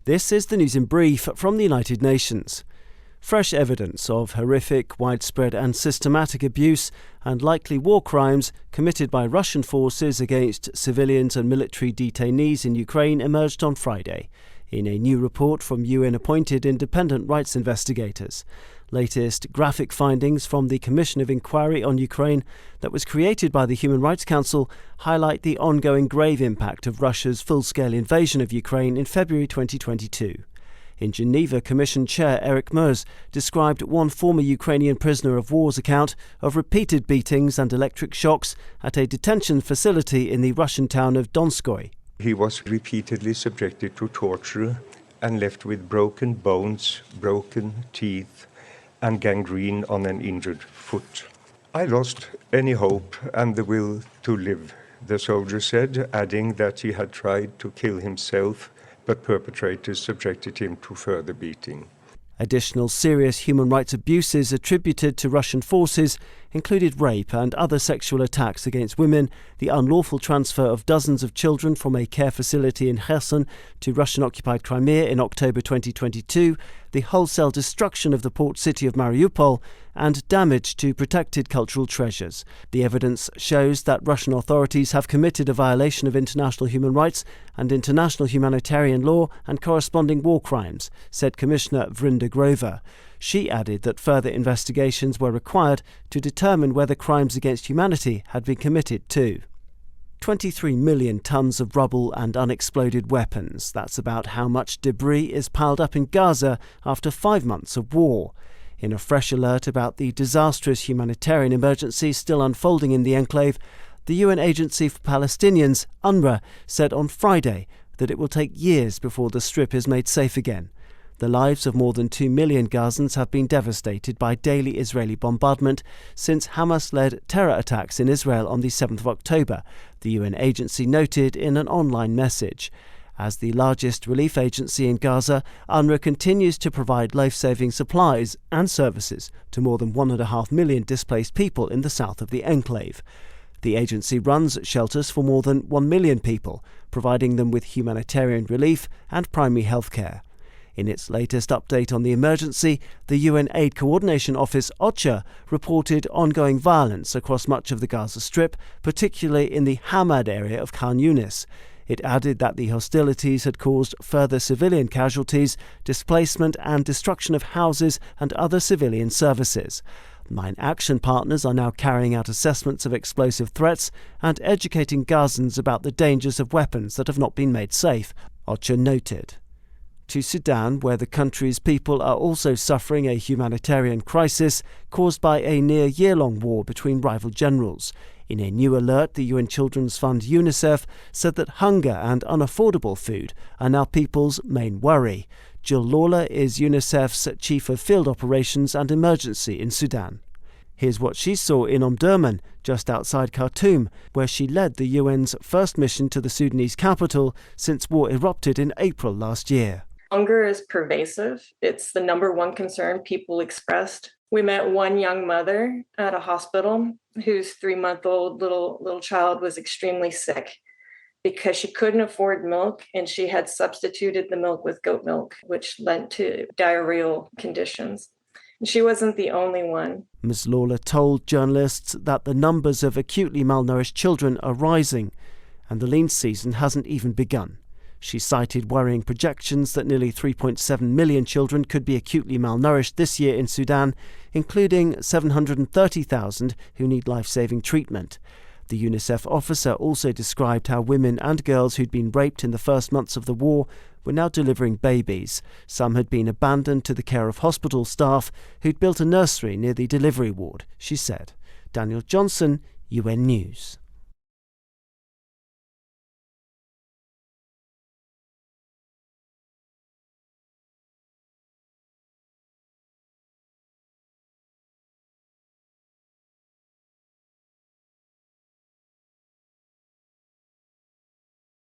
This is the news in brief from the United Nations. Fresh evidence of horrific, widespread and systematic abuse and likely war crimes committed by Russian forces against civilians and military detainees in Ukraine emerged on Friday, in a new report from UN-appointed independent rights investigators. Latest graphic findings from the Commission of Inquiry on Ukraine that was created by the Human Rights Council highlight the ongoing grave impact of Russia's full-scale invasion of Ukraine in February 2022. In Geneva, Commission Chair Eric Meuse described one former Ukrainian prisoner of war's account of repeated beatings and electric shocks at a detention facility in the Russian town of Donskoy. He was repeatedly subjected to torture and left with broken bones, broken teeth, and gangrene on an injured foot. "I lost any hope and the will to live," the soldier said, adding that he had tried to kill himself, but perpetrators subjected him to further beating. Additional serious human rights abuses attributed to Russian forces included rape and other sexual attacks against women, the unlawful transfer of dozens of children from a care facility in Kherson to Russian-occupied Crimea in October 2022, the wholesale destruction of the port city of Mariupol, and damage to protected cultural treasures. The evidence shows that Russian authorities have committed a violation of international human rights and international humanitarian law and corresponding war crimes, said Commissioner Vrinda Grover. She added that further investigations were required to determine whether crimes against humanity had been committed too. 23 million tons of rubble and unexploded weapons. That's about how much debris is piled up in Gaza after 5 months of war. In a fresh alert about the disastrous humanitarian emergency still unfolding in the enclave, the UN Agency for Palestinians, UNRWA, said on Friday that it will take years before the Strip is made safe again. The lives of more than 2 million Gazans have been devastated by daily Israeli bombardment since Hamas-led terror attacks in Israel on the 7th of October, the UN agency noted in an online message. As the largest relief agency in Gaza, UNRWA continues to provide life-saving supplies and services to more than 1.5 million displaced people in the south of the enclave. The agency runs shelters for more than 1 million people, providing them with humanitarian relief and primary health care. In its latest update on the emergency, the UN Aid Coordination Office OCHA reported ongoing violence across much of the Gaza Strip, particularly in the Hamad area of Khan Yunis. It added that the hostilities had caused further civilian casualties, displacement and destruction of houses and other civilian services. Mine action partners are now carrying out assessments of explosive threats and educating Gazans about the dangers of weapons that have not been made safe, OCHA noted. To Sudan, where the country's people are also suffering a humanitarian crisis caused by a near-year-long war between rival generals. In a new alert, the UN Children's Fund UNICEF said that hunger and unaffordable food are now people's main worry. Jill Lawler is UNICEF's Chief of Field Operations and Emergency in Sudan. Here's what she saw in Omdurman, just outside Khartoum, where she led the UN's first mission to the Sudanese capital since war erupted in April last year. Hunger is pervasive. It's the number one concern people expressed. We met one young mother at a hospital whose 3-month-old little child was extremely sick because she couldn't afford milk and she had substituted the milk with goat milk, which led to diarrheal conditions. And she wasn't the only one. Ms. Lawler told journalists that the numbers of acutely malnourished children are rising and the lean season hasn't even begun. She cited worrying projections that nearly 3.7 million children could be acutely malnourished this year in Sudan, including 730,000 who need life-saving treatment. The UNICEF officer also described how women and girls who'd been raped in the first months of the war were now delivering babies. Some had been abandoned to the care of hospital staff who'd built a nursery near the delivery ward, she said. Daniel Johnson, UN News.